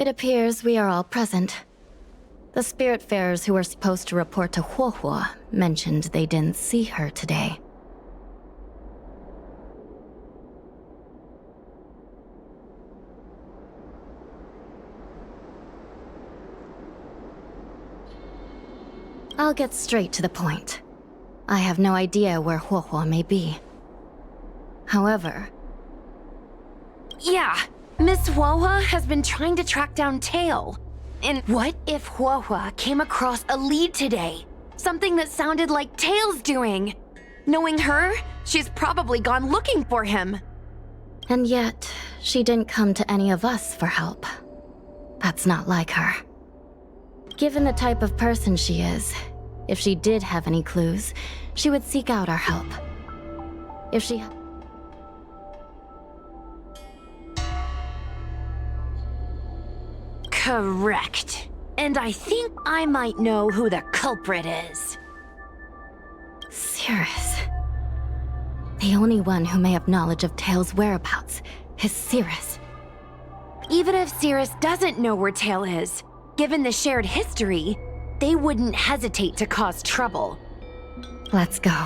It appears we are all present. The spiritfarers who were supposed to report to Huohuo mentioned they didn't see her today. I'll get straight to the point. I have no idea where Huohuo may be. However... Yeah, Miss Huohuo has been trying to track down Tail. And what if Huohuo came across a lead today? Something that sounded like Tail's doing. Knowing her, she's probably gone looking for him. And yet, she didn't come to any of us for help. That's not like her. Given the type of person she is, if she did have any clues, she would seek out our help. If she... Correct. And I think I might know who the culprit is. Cirrus. The only one who may have knowledge of Tail's whereabouts is Cirrus. Even if Cirrus doesn't know where Tail is, given the shared history, they wouldn't hesitate to cause trouble. Let's go.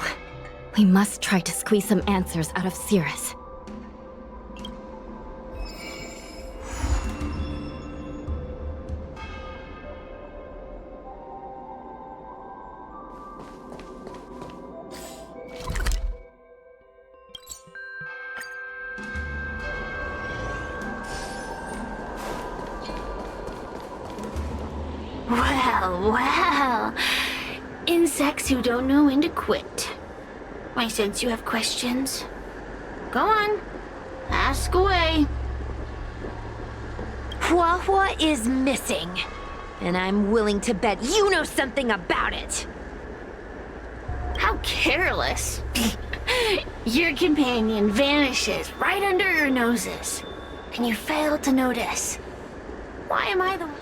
We must try to squeeze some answers out of Cirrus. Well. Insects who don't know when to quit. I sense you have questions. Go on. Ask away. Huohuo is missing. And I'm willing to bet you know something about it. How careless. Your companion vanishes right under your noses. And you fail to notice. Why am I the one?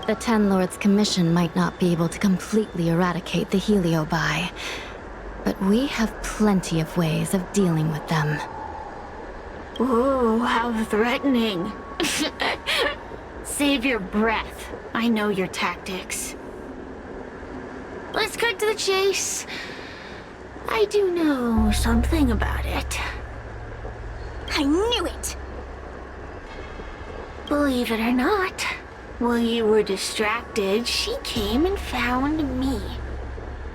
The Ten Lords' Commission might not be able to completely eradicate the Heliobi, but we have plenty of ways of dealing with them. Ooh, how threatening. Save your breath. I know your tactics. Let's cut to the chase. I do know something about it. I knew it! Believe it or not, while you were distracted, she came and found me.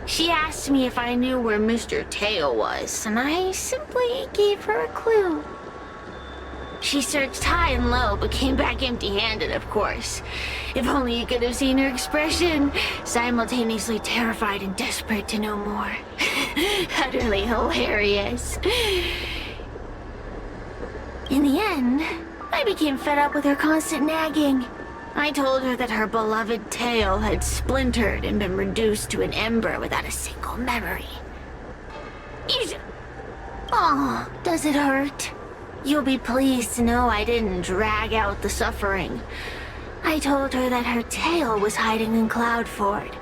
She asked me if I knew where Mr. Tail was, and I simply gave her a clue. She searched high and low, but came back empty-handed, of course. If only you could have seen her expression, simultaneously terrified and desperate to know more. Utterly hilarious. In the end, I became fed up with her constant nagging. I told her that her beloved Tail had splintered and been reduced to an ember without a single memory. Oh, does it hurt? You'll be pleased to know I didn't drag out the suffering. I told her that her Tail was hiding in Cloudford,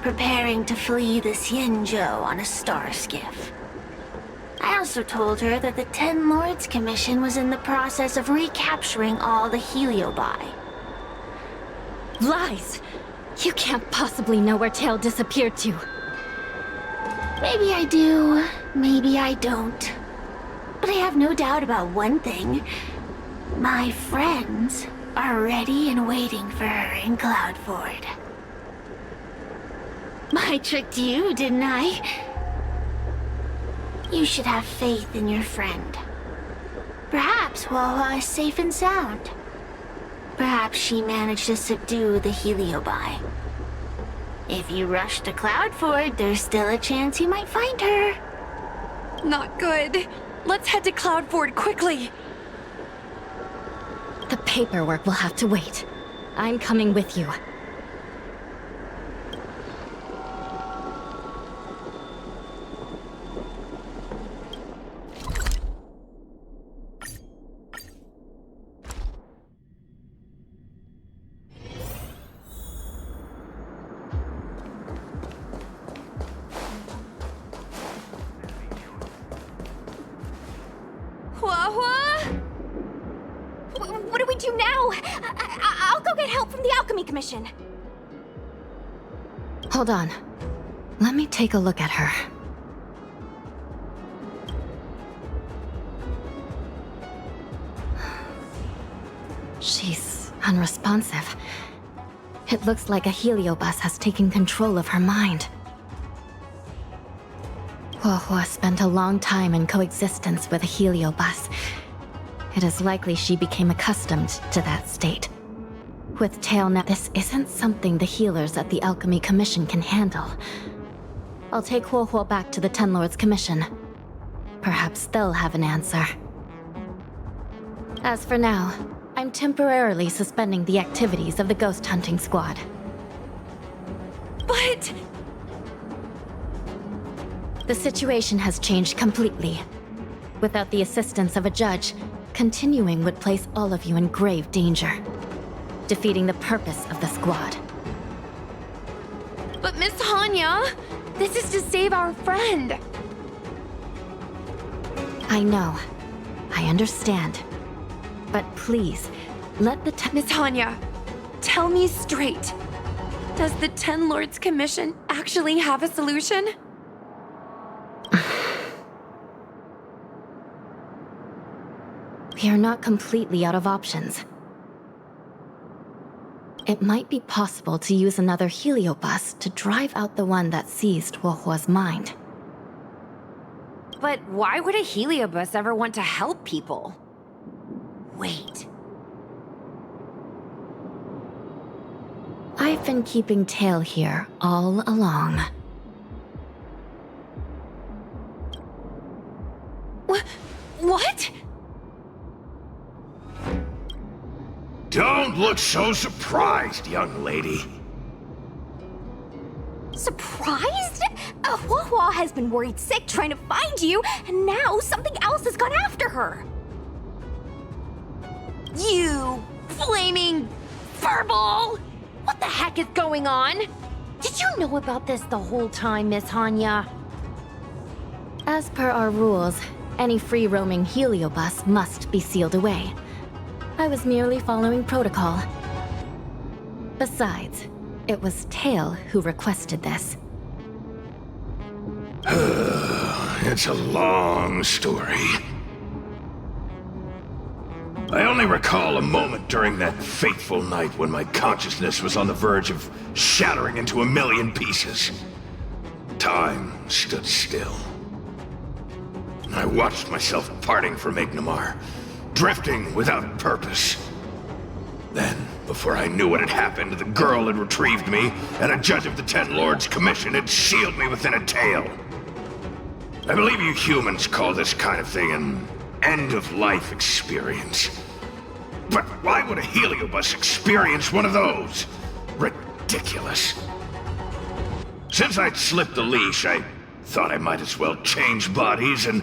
preparing to flee the Sanьчжоу on a star skiff. I also told her that the Ten Lords Commission was in the process of recapturing all the Heliobi. Lies! You can't possibly know where Tail disappeared to. Maybe I do, maybe I don't. But I have no doubt about one thing. My friends are ready and waiting for her in Cloudford. I tricked you, didn't I? You should have faith in your friend. Perhaps Huohuo is safe and sound. Perhaps she managed to subdue the Heliobi. If you rush to Cloudford, there's still a chance you might find her. Not good. Let's head to Cloudford quickly. The paperwork will have to wait. I'm coming with you. Huohuo? What do we do now? from the Alchemy Commission. Hold on. Let me take a look at her. She's unresponsive. It looks like a heliobus has taken control of her mind. Huohuo spent a long time in coexistence with a heliobus. It is likely she became accustomed to that state. With Tail now, this isn't something the healers at the Alchemy Commission can handle. I'll take Huohuo back to the Ten Lords Commission. Perhaps they'll have an answer. As for now, I'm temporarily suspending the activities of the ghost hunting squad. But... The situation has changed completely. Without the assistance of a judge, continuing would place all of you in grave danger, defeating the purpose of the squad. But Miss Hanya, this is to save our friend. I know. I understand. But please, let the Miss Hanya, tell me straight. Does the Ten Lords Commission actually have a solution? We are not completely out of options. It might be possible to use another heliobus to drive out the one that seized Huohuo's mind. But why would a heliobus ever want to help people? Wait. I've been keeping Tail here all along. What? Don't look so surprised, young lady. Surprised? Huohuo has been worried sick trying to find you, and now something else has gone after her. You flaming furball! What the heck is going on? Did you know about this the whole time, Miss Hanya? As per our rules, any free-roaming heliobus must be sealed away. I was merely following protocol. Besides, it was Tail who requested this. It's a long story. I only recall a moment during that fateful night when my consciousness was on the verge of shattering into a million pieces. Time stood still. I watched myself parting from Ignamar, drifting without purpose. Then, before I knew what had happened, the girl had retrieved me, and a judge of the Ten Lords Commission had sealed me within a tail. I believe you humans call this kind of thing an end-of-life experience. But why would a heliobus experience one of those? Ridiculous. Since I'd slipped the leash, I thought I might as well change bodies and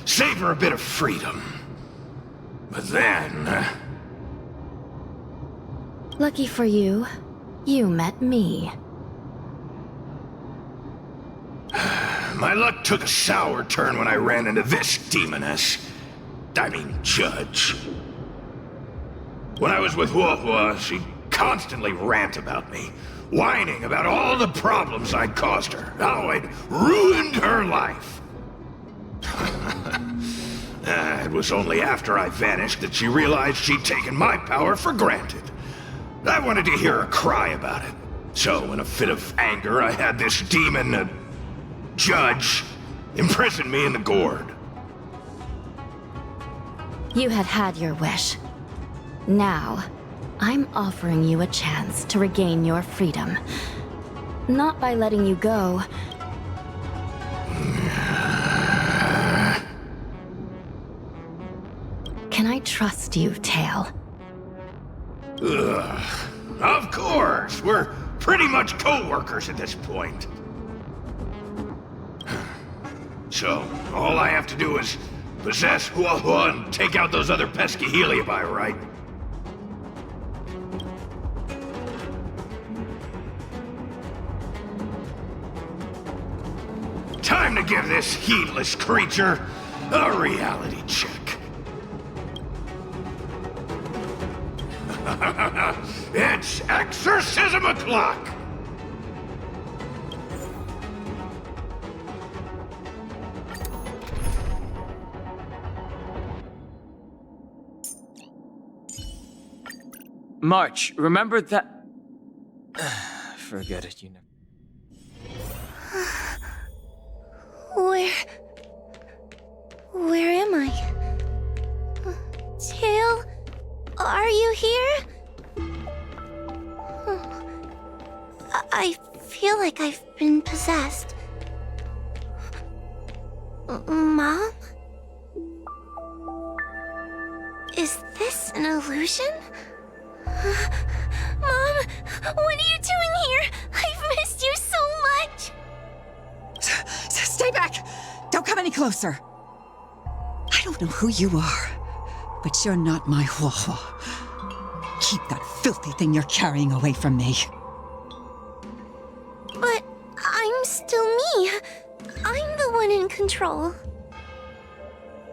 savor a bit of freedom. But then... Lucky for you, you met me. My luck took a sour turn when I ran into this demoness. I mean, judge. When I was with Huohuo, she'd constantly rant about me, whining about all the problems I'd caused her, how I'd ruined her life. It was only after I vanished that she realized she'd taken my power for granted. I wanted to hear her cry about it. So, in a fit of anger, I had this demon, judge, imprison me in the gourd. You had had your wish. Now, I'm offering you a chance to regain your freedom. Not by letting you go. Can I trust you, Tail? Ugh. Of course! We're pretty much co-workers at this point. So, all I have to do is possess Huohuo and take out those other pesky heliobi, right? Time to give this heedless creature a reality check. It's Exorcism o'clock! March, remember that... Forget it, you know. Where am I? Tail? Are you here? I feel like I've been possessed. Mom? Is this an illusion? Mom, what are you doing here? I've missed you so much! Stay back! Don't come any closer! I don't know who you are, but you're not my Huahua. Keep that filthy thing you're carrying away from me. But I'm still me. I'm the one in control.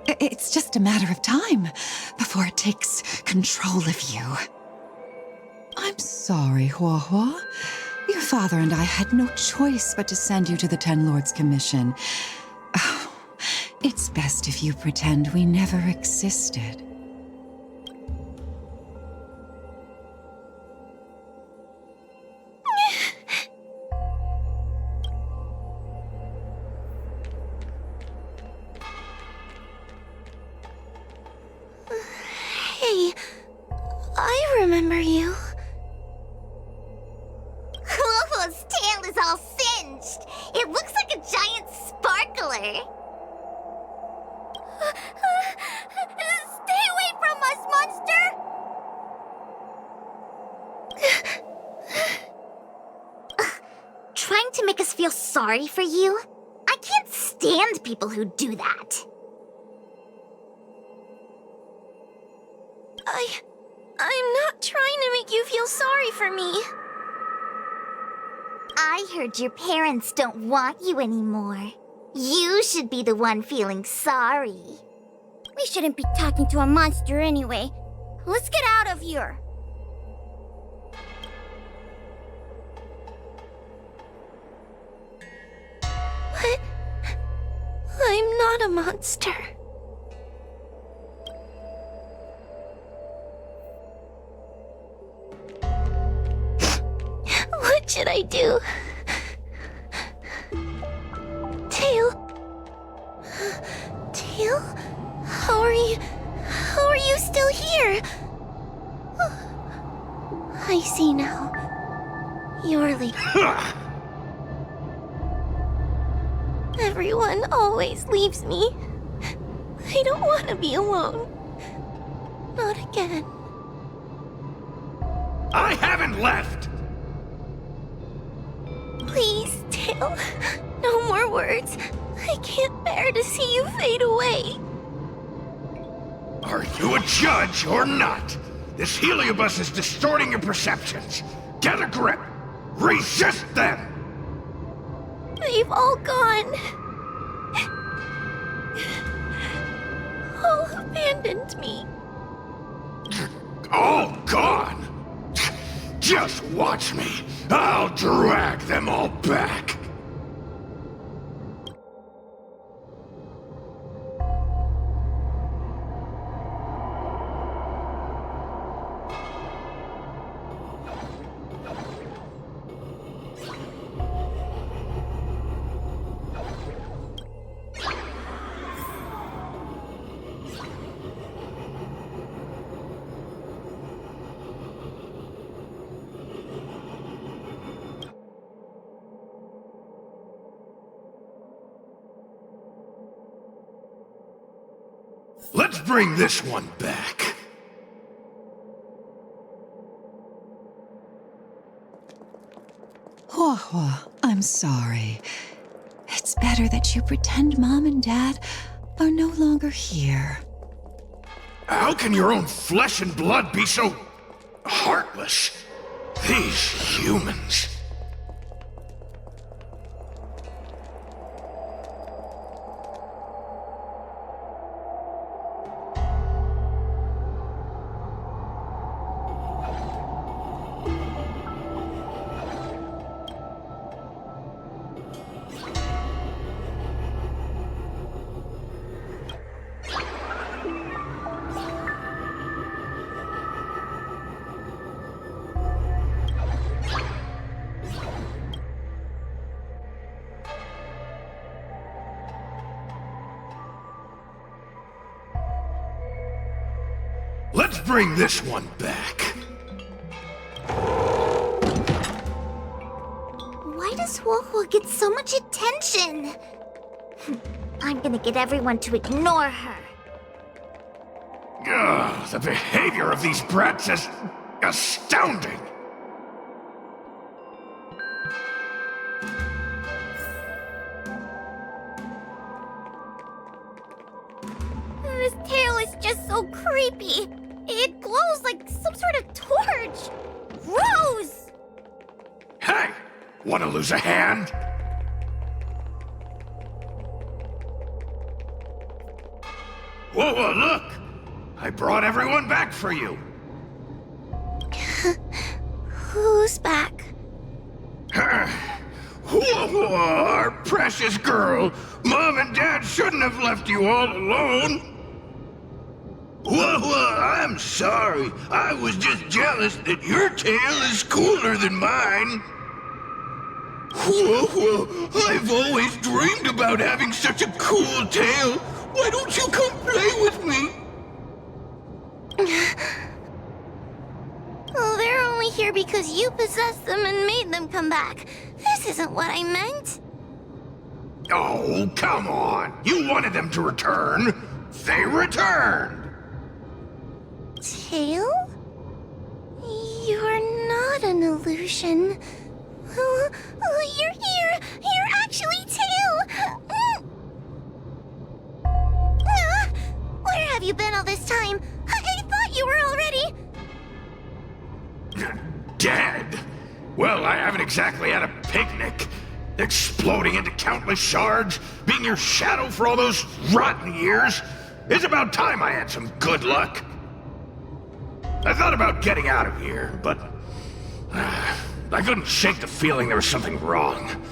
It's just a matter of time before it takes control of you. I'm sorry, Huahua. Your father and I had no choice but to send you to the Ten Lords Commission. Oh, it's best if you pretend we never existed. Hey, I remember you. Lopho's tail is all singed. It looks like a giant sparkler. Stay away from us, monster! Trying to make us feel sorry for you? I can't stand people who do that. I'm not trying to make you feel sorry for me. I heard your parents don't want you anymore. You should be the one feeling sorry. We shouldn't be talking to a monster anyway. Let's get out of here. What? I'm not a monster. What should I do? Tail? Tail? How are you still here? I see now. You're leaving. Everyone always leaves me. I don't want to be alone. Not again. I haven't left! Please, Tail. No more words. I can't bear to see you fade away. Are you a judge or not? This heliobus is distorting your perceptions. Get a grip. Resist them! They've all gone. All abandoned me. All gone? Just watch me. I'll drag them all back. Let's bring this one back. Huahua, I'm sorry. It's better that you pretend Mom and Dad are no longer here. How can your own flesh and blood be so heartless? These humans. bring this one back. Why does Wohua get so much attention? I'm gonna get everyone to ignore her. Ugh, the behavior of these brats is astounding. This tail is just so creepy. It glows like some sort of torch. Gross! Hey, want to lose a hand? Whoa, look! I brought everyone back for you. Who's back? Whoa, our precious girl. Mom and Dad shouldn't have left you all alone. Whoa, I'm sorry. I was just jealous that your tail is cooler than mine. Whoa, I've always dreamed about having such a cool tail. Why don't you come play with me? Oh, they're only here because you possessed them and made them come back. This isn't what I meant. Oh, come on. You wanted them to return. They returned. Tail? You're not an illusion. Oh, you're here. You're actually Tail. Where have you been all this time? I thought you were already... Dead? Well, I haven't exactly had a picnic. Exploding into countless shards, being your shadow for all those rotten years. It's about time I had some good luck. I thought about getting out of here, but I couldn't shake the feeling there was something wrong.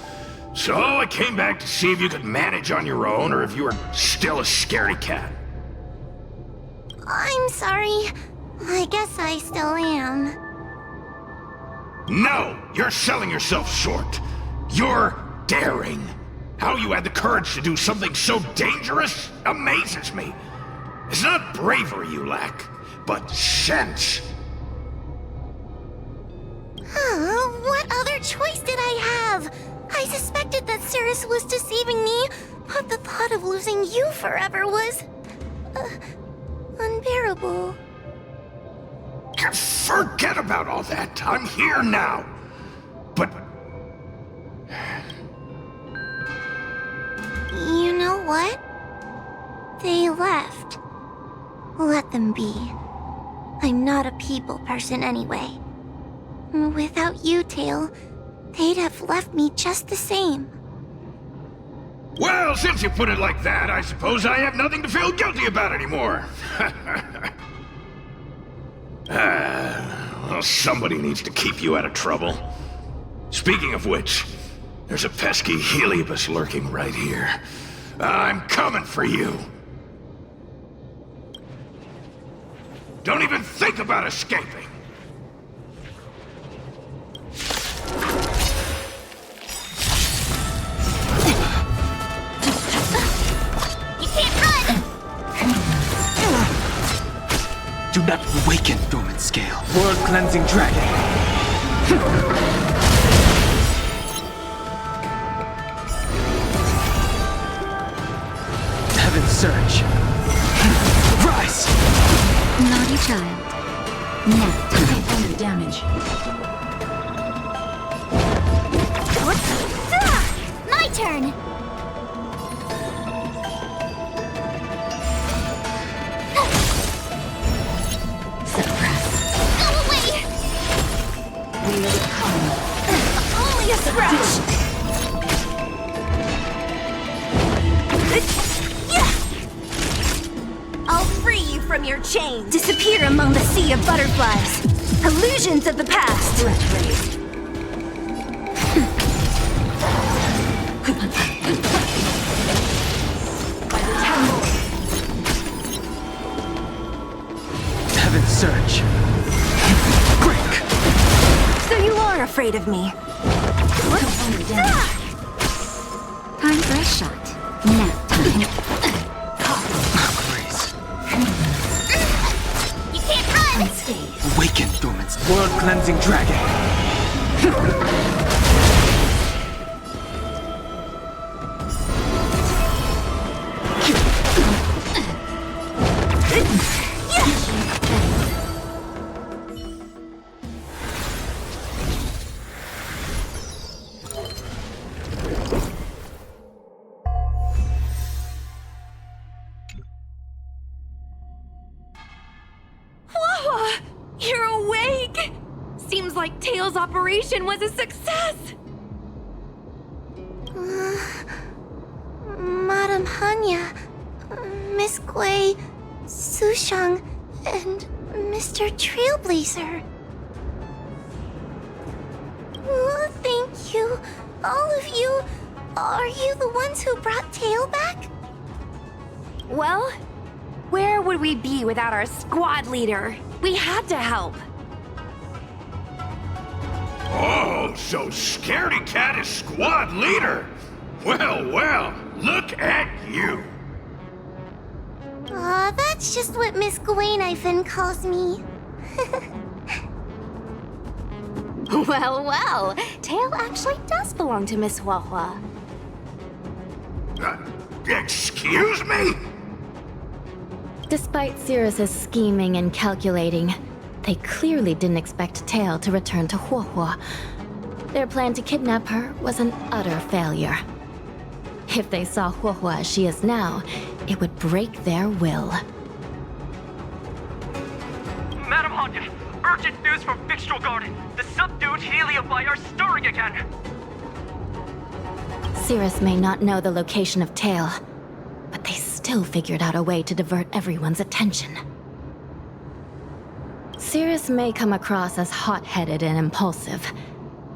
So I came back to see if you could manage on your own or if you were still a scaredy cat. I'm sorry. I guess I still am. No! You're selling yourself short. You're daring. How you had the courage to do something so dangerous amazes me. It's not bravery you lack, but sense. What other choice did I have? I suspected that Cirrus was deceiving me, but the thought of losing you forever was... unbearable. Forget about all that. I'm here now. But... You know what? They left. Let them be. I'm not a people person anyway. Without you, Tail, they'd have left me just the same. Well, since you put it like that, I suppose I have nothing to feel guilty about anymore. Well, somebody needs to keep you out of trouble. Speaking of which, there's a pesky Heliobus lurking right here. I'm coming for you. Don't even think about escaping. You can't run! Do not awaken, dormant scale. World-cleansing dragon. Heaven surge. Rise! Naughty child. Now, under damage. My turn! Suppress. Go away! Will come. Only a scratch! I'll free you from your chains. Disappear among the sea of butterflies. Illusions of the past. Breath raised. By the temple. Heaven surge. Break! So you are afraid of me. Under damage. Time for a shot. Now, time. Breeze. You can't run! world-cleansing dragon. You're awake! Seems like Tails' operation was a success! Madame Hanya, Miss Gui, Sushang, and Mr. Trailblazer. Oh, thank you, all of you. Are you the ones who brought Tail back? Well, where would we be without our squad leader? We had to help. Oh, so Scaredy Cat is squad leader? Well, well, look at you. Aw, that's just what Miss Gwainifin calls me. Well, well, Tail actually does belong to Miss Huahua. Excuse me? Despite Cirrus's scheming and calculating, they clearly didn't expect Tail to return to Huahua. Their plan to kidnap her was an utter failure. If they saw Huahua as she is now, it would break their will. Madam Hanya, urgent news from Victual Garden. The subdued Heliobi are stirring again. Cirrus may not know the location of Tail, but they still figured out a way to divert everyone's attention. Cirrus may come across as hot-headed and impulsive,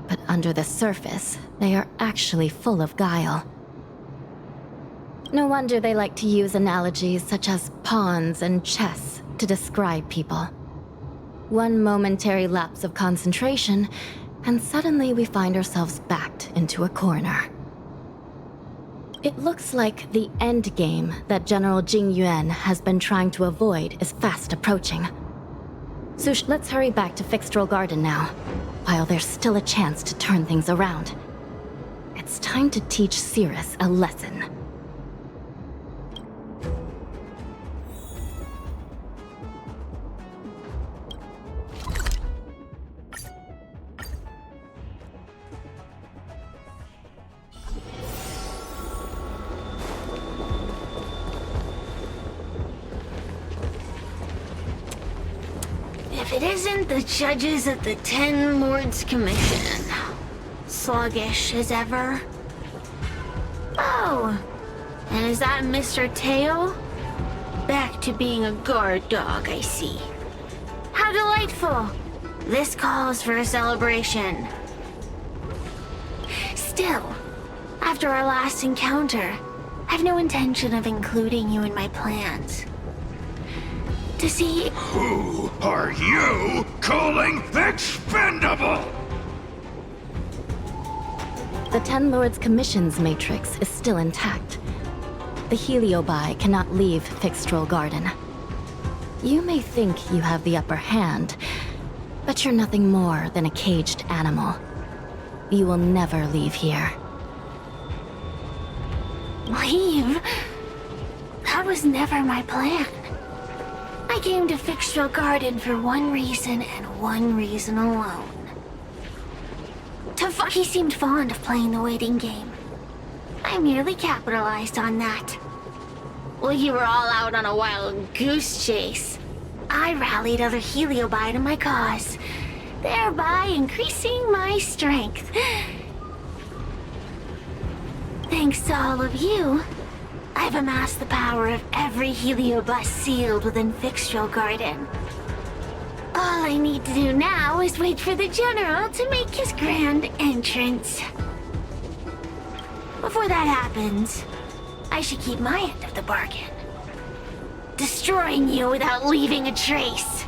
but under the surface, they are actually full of guile. No wonder they like to use analogies such as pawns and chess to describe people. One momentary lapse of concentration, and suddenly we find ourselves backed into a corner. It looks like the end game that General Jing Yuan has been trying to avoid is fast approaching. So let's hurry back to Fixtral Garden now, while there's still a chance to turn things around. It's time to teach Cirrus a lesson. If it isn't the judges at the Ten Lords Commission, sluggish as ever. Oh, and is that Mr. Tail? Back to being a guard dog, I see. How delightful! This calls for a celebration. Still, after our last encounter, I've no intention of including you in my plans. To see... Who are you calling expendable? The Ten Lords Commission's matrix is still intact. The Heliobi cannot leave Fixtral Garden. You may think you have the upper hand, but you're nothing more than a caged animal. You will never leave here. Leave? That was never my plan. I came to Fixtral Garden for one reason and one reason alone. He seemed fond of playing the waiting game. I merely capitalized on that. While you were all out on a wild goose chase, I rallied other Heliobi to my cause, thereby increasing my strength. Thanks to all of you, I've amassed the power of every Heliobus sealed within Fixtral Garden. All I need to do now is wait for the General to make his grand entrance. Before that happens, I should keep my end of the bargain. Destroying you without leaving a trace.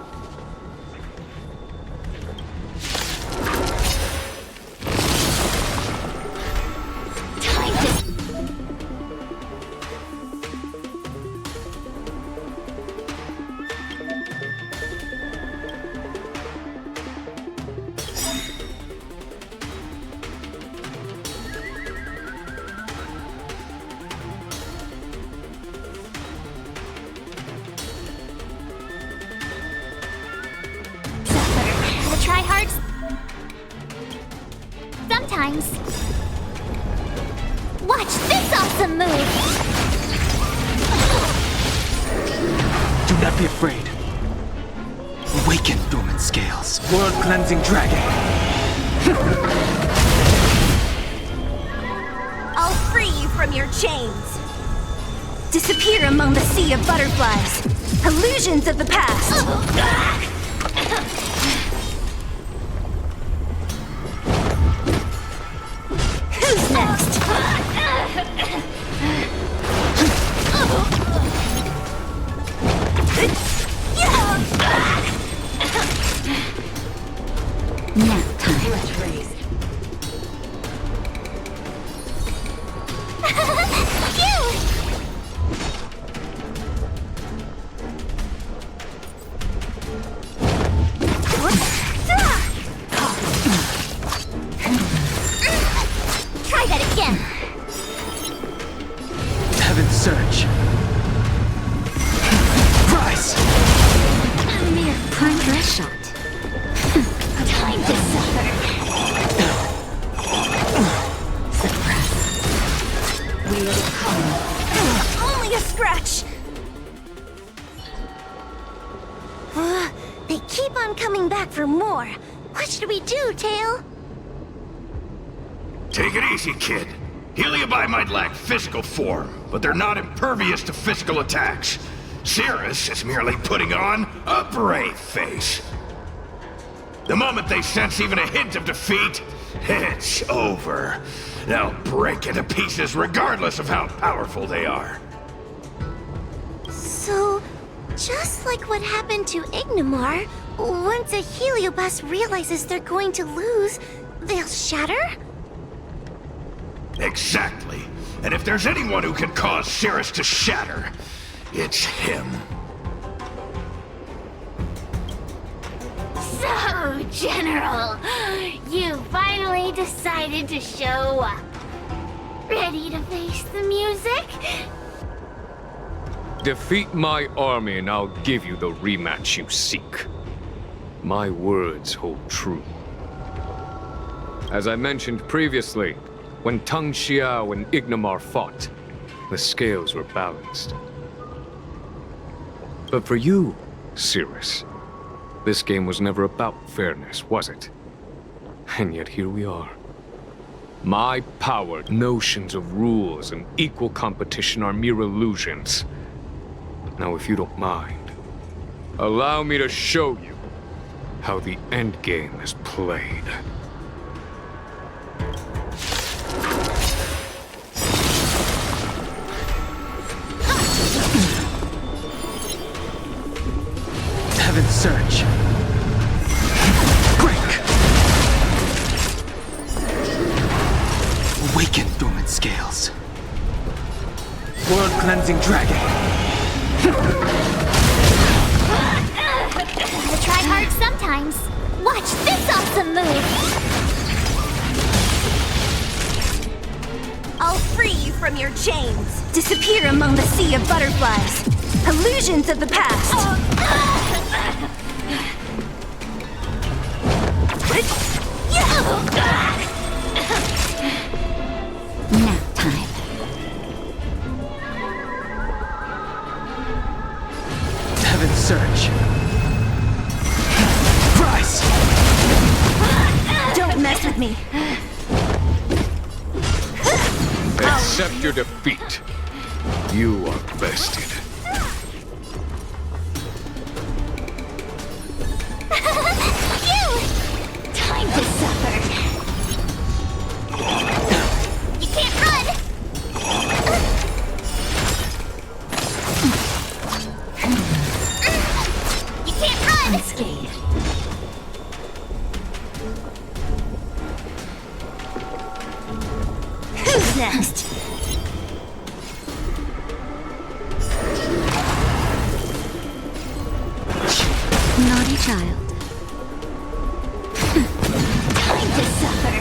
sometimes. Watch this awesome move! Do not be afraid. Awaken, dormant scales. World-cleansing dragon. I'll free you from your chains. Disappear among the sea of butterflies. Illusions of the past. Who's next? Nap time. Try that again. Heaven's surge. Rise! A mere progress shot. Time to suffer. Suppress. Will come. Only a scratch. They keep on coming back for more. What should we do, Tail? Take it easy, kid. Heliabi might lack physical form, but they're not impervious to physical attacks. Cirrus is merely putting on a brave face. The moment they sense even a hint of defeat, it's over. They'll break into pieces regardless of how powerful they are. So, just like what happened to Ignimar, once a Heliobus realizes they're going to lose, they'll shatter? Exactly. And if there's anyone who can cause Cirrus to shatter, it's him. So, General, you finally decided to show up. Ready to face the music? Defeat my army and I'll give you the rematch you seek. My words hold true. As I mentioned previously, when Tang Xiao and Ignimar fought, the scales were balanced. But for you, Cirrus, this game was never about fairness, was it? And yet here we are. My power, notions of rules, and equal competition are mere illusions. Now, if you don't mind, allow me to show you how the endgame is played. Heaven's surge. Break! Awaken, dormant scales. World-cleansing dragon. Gotta try hard sometimes. Watch this awesome move! I'll free you from your chains. Disappear among the sea of butterflies. Illusions of the past. Nap time. Heaven's surge. Rise! Don't mess with me. Accept your defeat. You are bested. Time to suffer. You can't run! You can't run! Escape. Who's next? Naughty child. Time to suffer.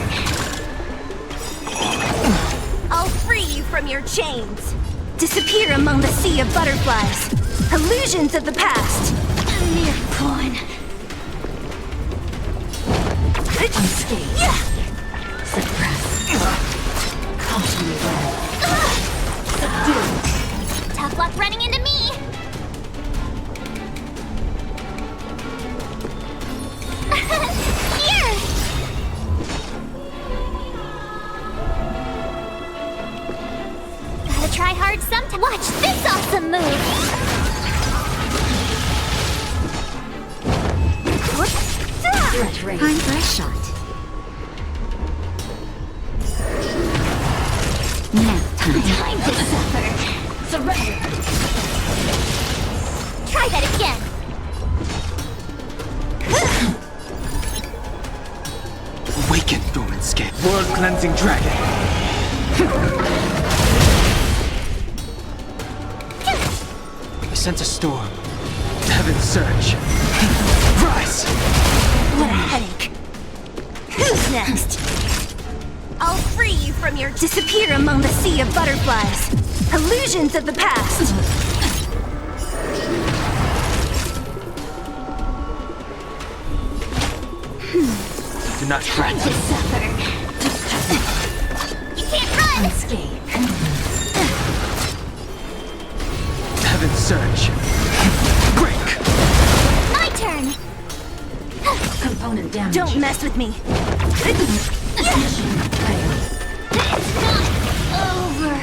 I'll free you from your chains. Disappear among the sea of butterflies. Illusions of the past. A mere pawn. Unscathed. Tough luck running into me! Here! Gotta try hard sometime. Watch this awesome move! Time for a shot. Nap time. Time to suffer! Surrender! Try that again! Awaken, dormant scape. World cleansing dragon. I sense a storm. Heaven's surge. Rise! What a headache. Who's next? I'll free you from your disappear among the sea of butterflies. Illusions of the past. Do not fret. To suffer. You can't run! Escape. Heaven's surge. Break! My turn! Component damage. Don't mess with me. It's not over.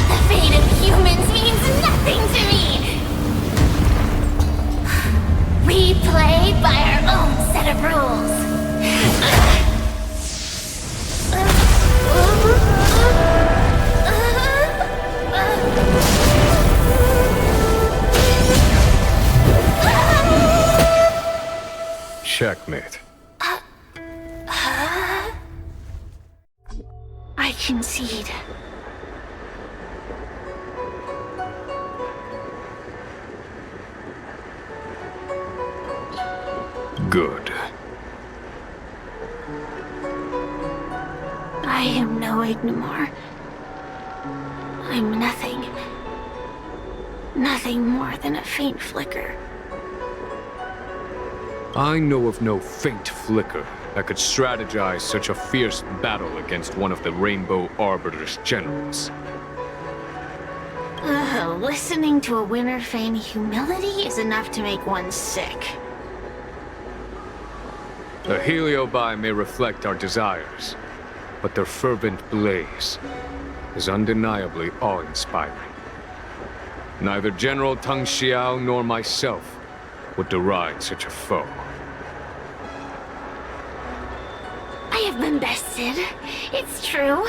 The fate of humans means nothing to me. We play by our own set of rules. Checkmate. I concede. Good. I am no Ignimar. I'm nothing. Nothing more than a faint flicker. I know of no faint flicker that could strategize such a fierce battle against one of the Rainbow Arbiter's generals. Listening to a winner feign humility is enough to make one sick. The Heliobi may reflect our desires, but their fervent blaze is undeniably awe-inspiring. Neither General Tang Xiao nor myself would deride such a foe. I have been bested. It's true.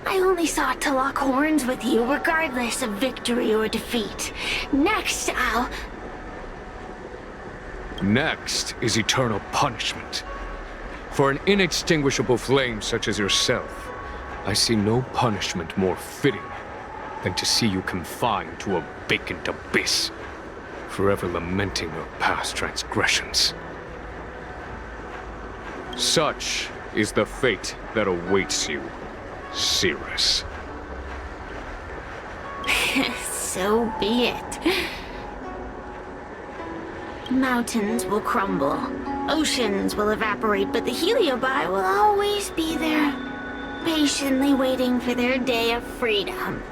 I only sought to lock horns with you regardless of victory or defeat. Next, Next is eternal punishment. For an inextinguishable flame such as yourself, I see no punishment more fitting than to see you confined to a vacant abyss, forever lamenting your past transgressions. Such is the fate that awaits you, Cirrus. So be it. Mountains will crumble, oceans will evaporate, but the Heliobi will always be there, patiently waiting for their day of freedom.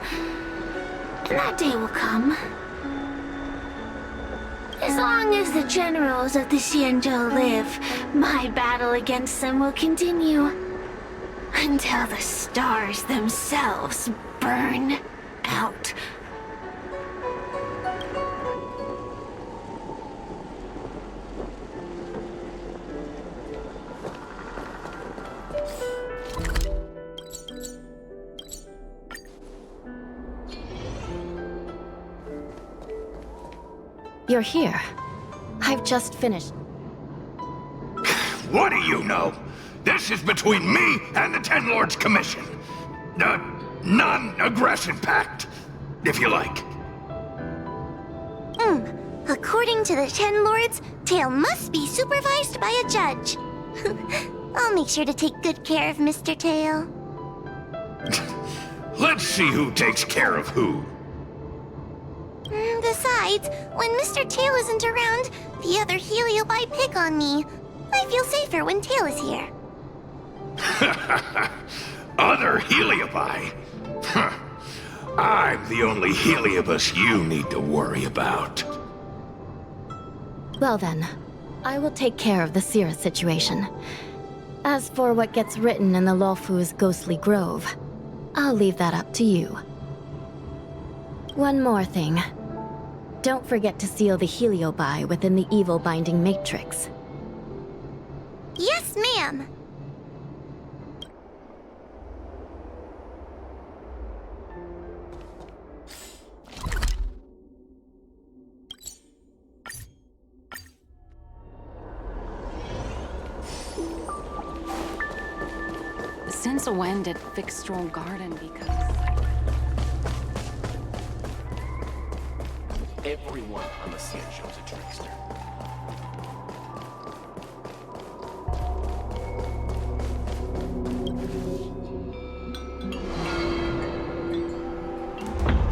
And that day will come. As long as the generals of the Sanьчжоу live, my battle against them will continue. Until the stars themselves burn out. You're here. I've just finished. What do you know? This is between me and the Ten Lords Commission. The non-aggression pact, if you like. According to the Ten Lords, Tail must be supervised by a judge. I'll make sure to take good care of Mr. Tail. Let's see who takes care of who. Besides, when Mr. Tail isn't around, the other Heliobi pick on me. I feel safer when Tail is here. Other Heliobi? Huh. I'm the only Heliobus you need to worry about. Well then, I will take care of the Sierra situation. As for what gets written in the Lofu's ghostly grove, I'll leave that up to you. One more thing. Don't forget to seal the Heliobi within the evil binding matrix. Yes, ma'am. Since when did Fixstral Garden become... Everyone on the Sanchjou's a trickster.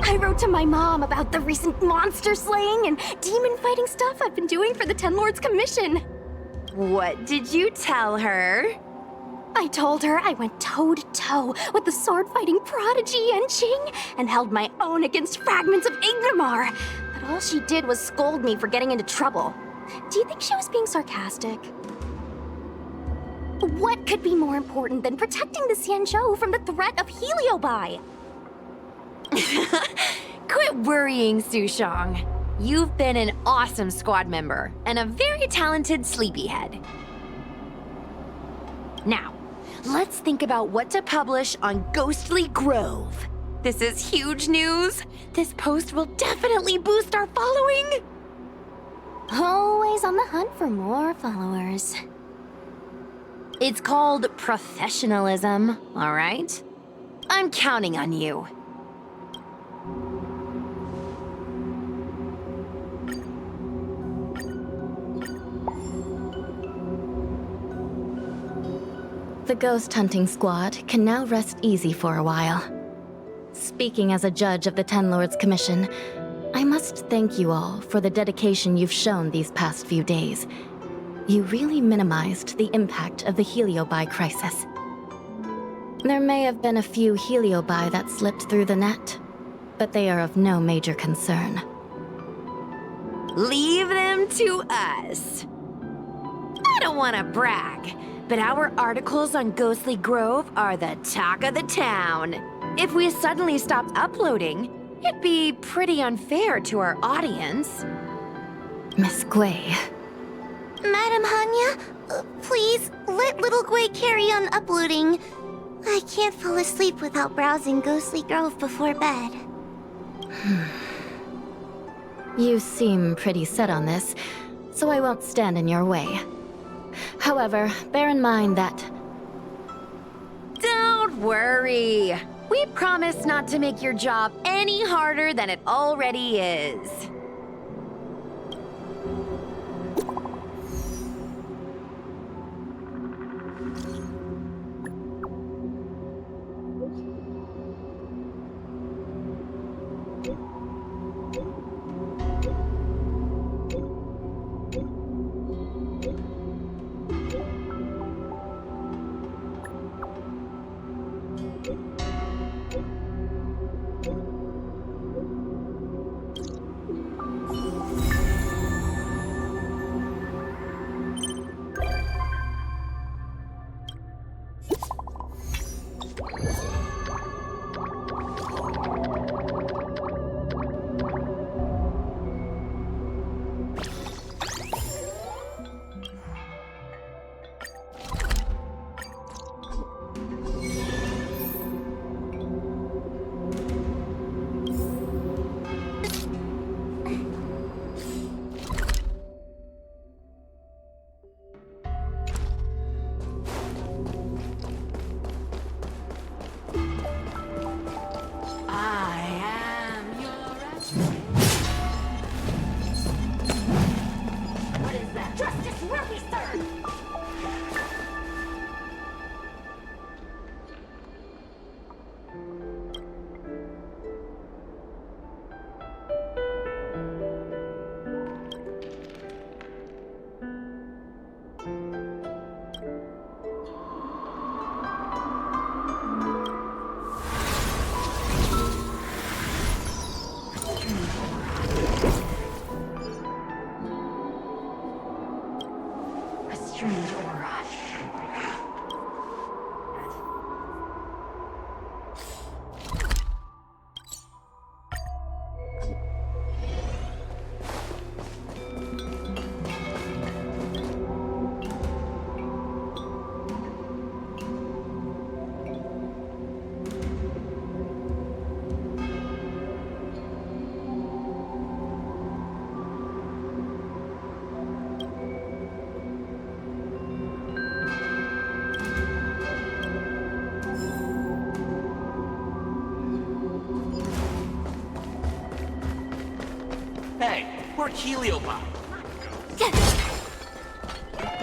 I wrote to my mom about the recent monster slaying and demon fighting stuff I've been doing for the Ten Lords Commission. What did you tell her? I told her I went toe-to-toe with the sword-fighting prodigy Yanqing and held my own against fragments of Ingmar. But all she did was scold me for getting into trouble. Do you think she was being sarcastic? What could be more important than protecting the Sanchjou from the threat of Heliobi? Quit worrying, Sushong. You've been an awesome squad member and a very talented sleepyhead. Now, let's think about what to publish on Ghostly Grove. This is huge news. This post will definitely boost our following. Always on the hunt for more followers. It's called professionalism, all right? I'm counting on you. The ghost hunting squad can now rest easy for a while. Speaking as a judge of the Ten Lords Commission, I must thank you all for the dedication you've shown these past few days. You really minimized the impact of the Heliobi crisis. There may have been a few Heliobi that slipped through the net, but they are of no major concern. Leave them to us. I don't want to brag, but our articles on Ghostly Grove are the talk of the town. If we suddenly stopped uploading, it'd be pretty unfair to our audience. Miss Gui. Madam Hanya, please let little Gui carry on uploading. I can't fall asleep without browsing Ghostly Grove before bed. You seem pretty set on this, so I won't stand in your way. However, bear in mind that... Don't worry. We promise not to make your job any harder than it already is. strange aura. Hey, we're Heliobi.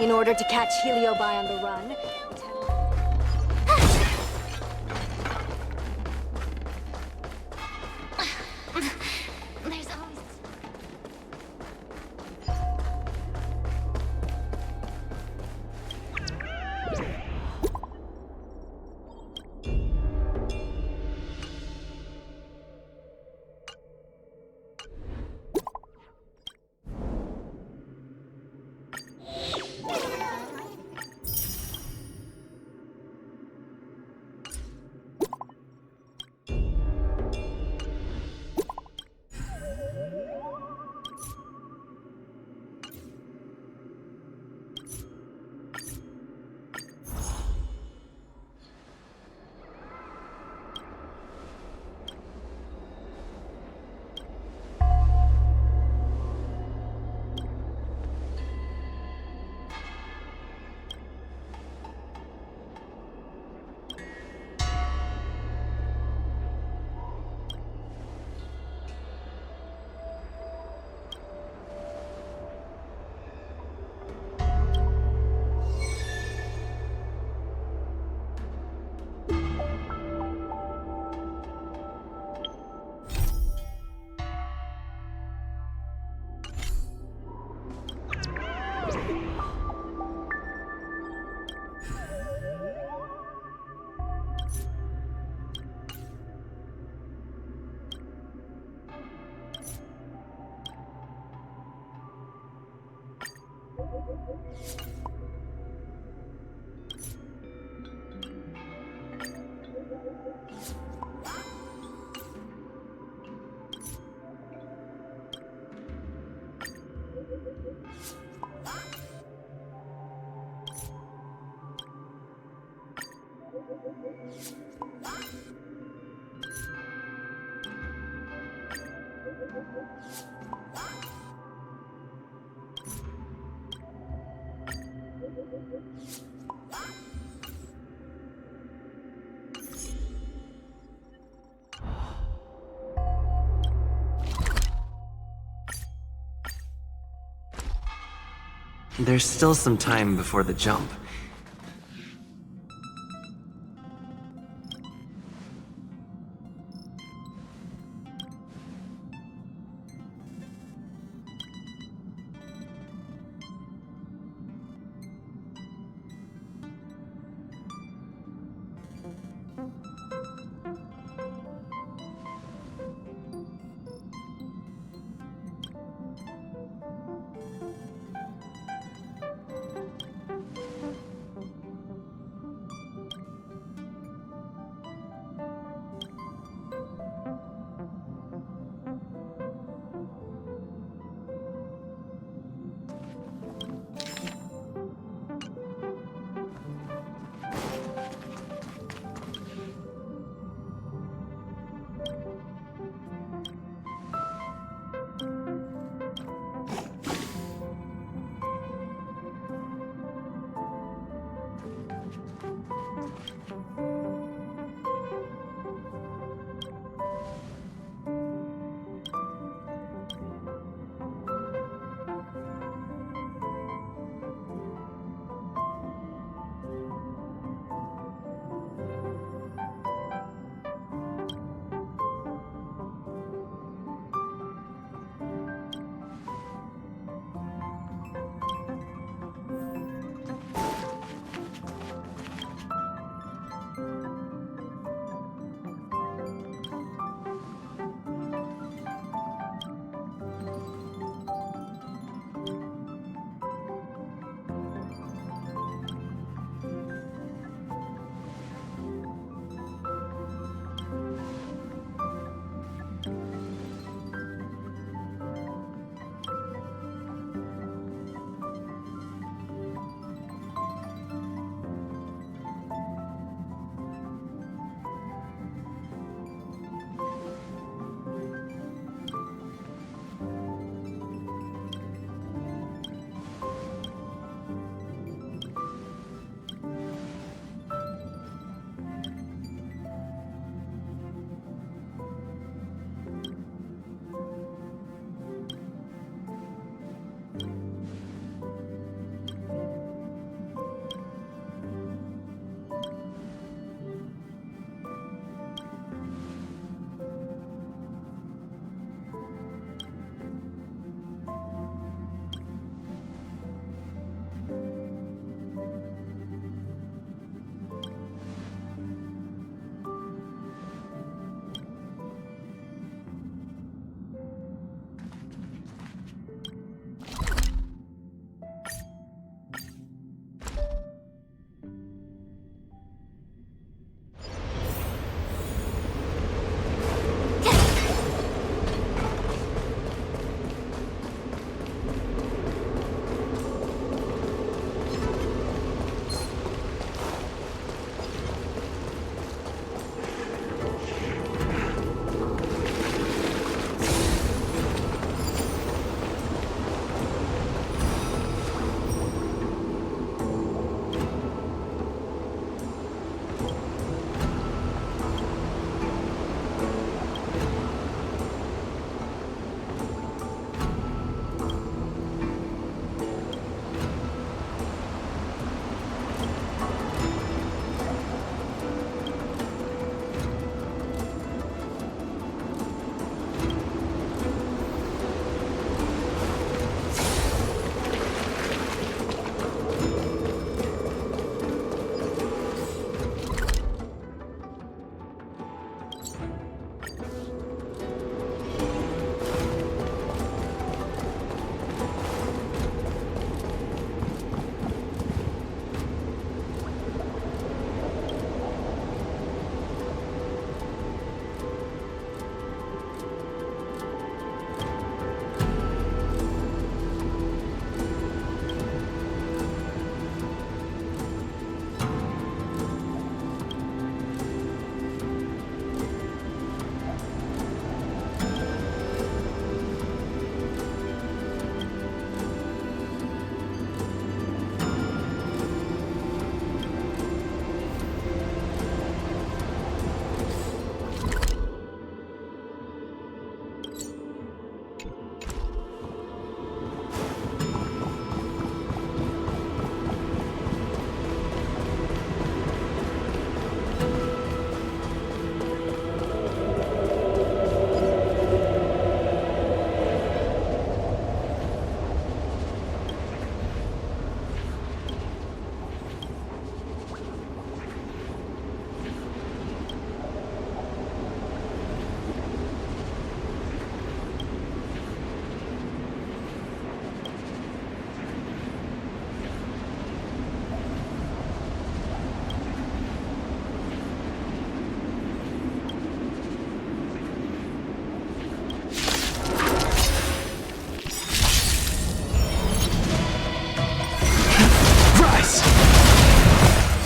In order to catch Heliobi on the run, There's always... There's still some time before the jump.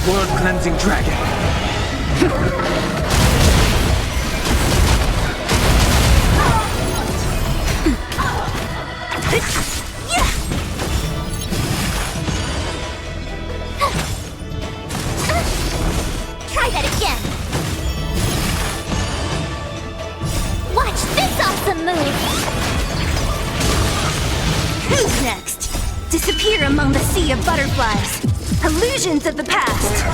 World-cleansing dragon. Try that again. Watch this awesome move. Who's next? Disappear among the sea of butterflies. Illusions of the past.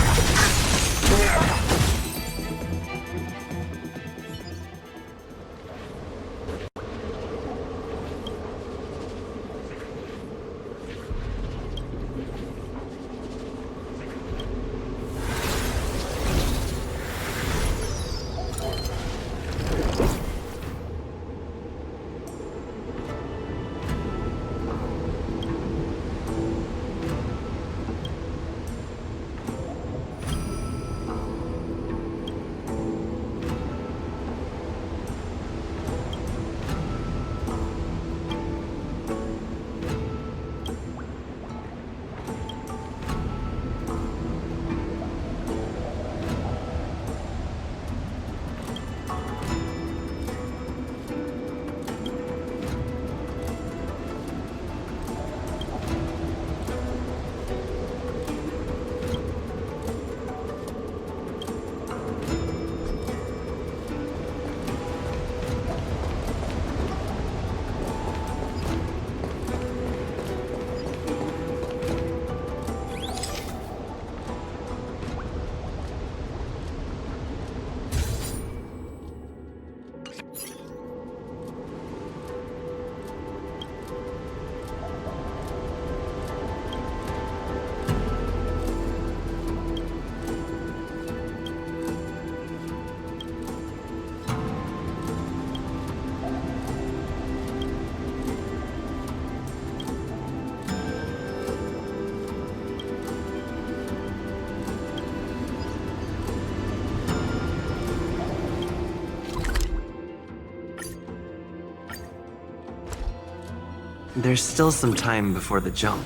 There's still some time before the jump.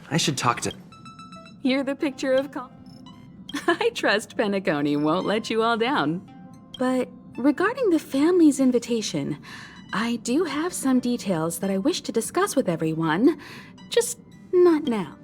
I should talk to... You're the picture of I trust Penacony won't let you all down. But regarding the family's invitation, I do have some details that I wish to discuss with everyone, just not now.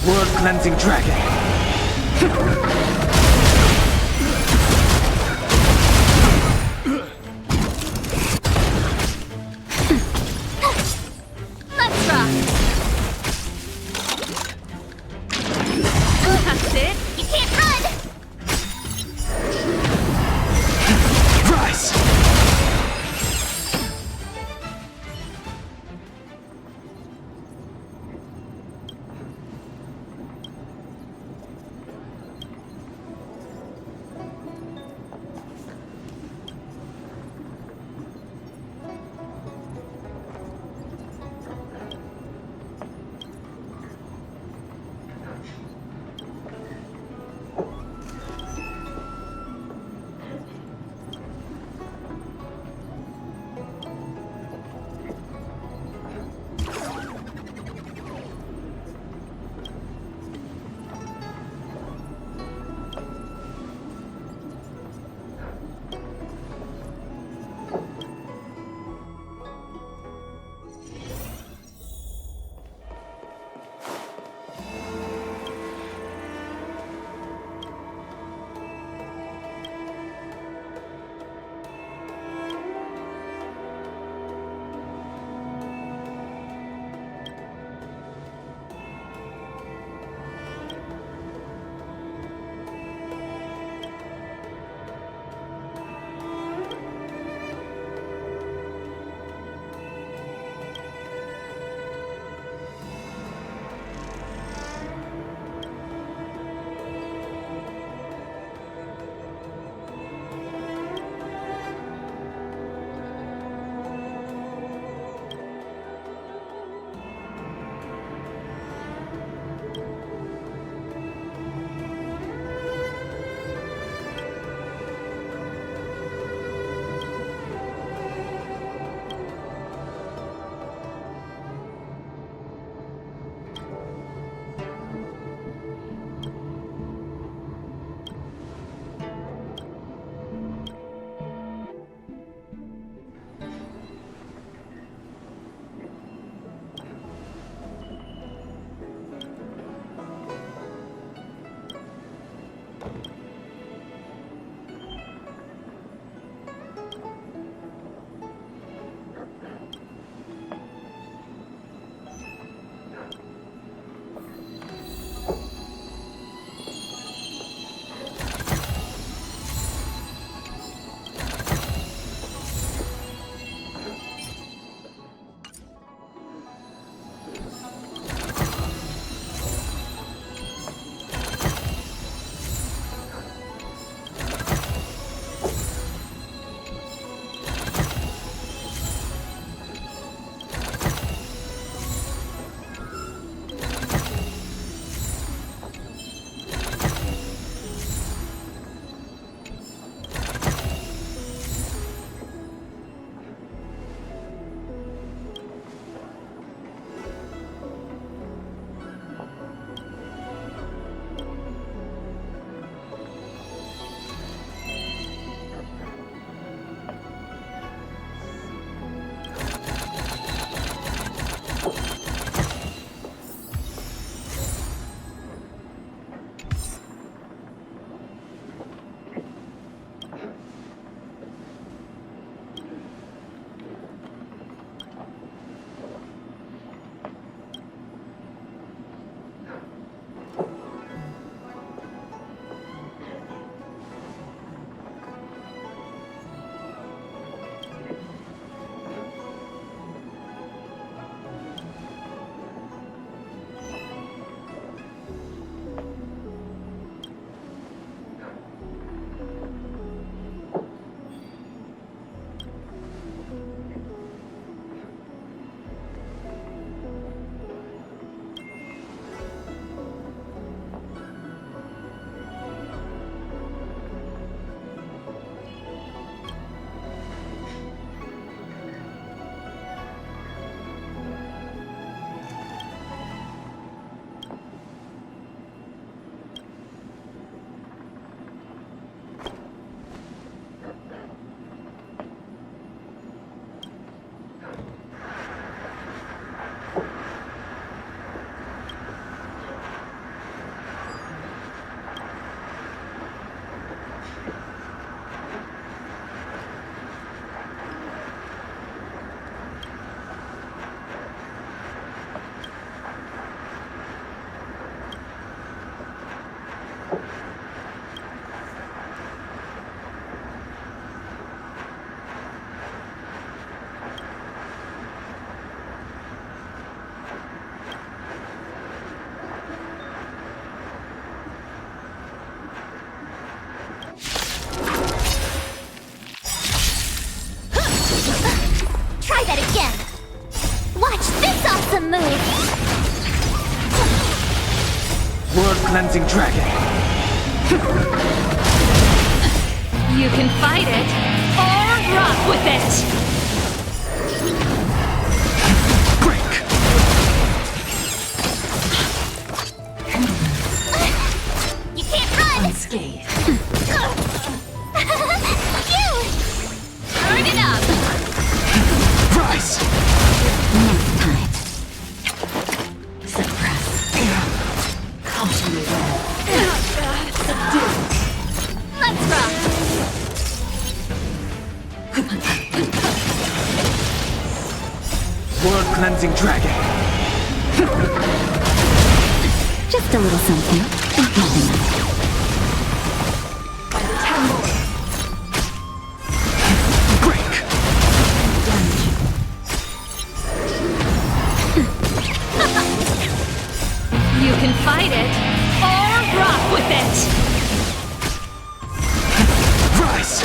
World-cleansing dragon. Let's rock! That's it! You can't run! Rise! Word-cleansing dragon. You can fight it, or rock with it! Break! You can't run! Unscathed. Phew! Turn it up! Rise! Next time. Suppress. Caution me well. Let's rock! Word-cleansing dragon. Just a little something. Nothing else. Break! You can fight it, or rock with it! Rise!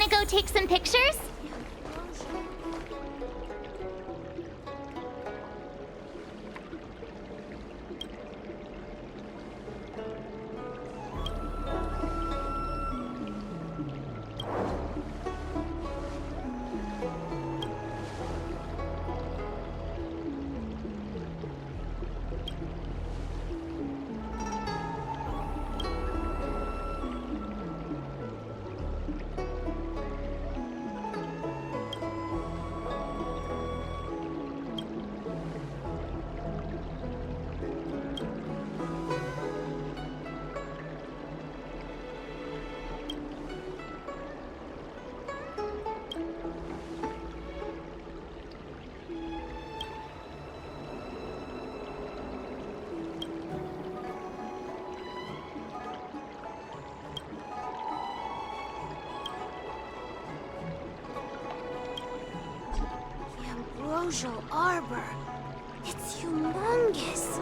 Wanna go take some pictures? Ambrosial Arbor. It's humongous.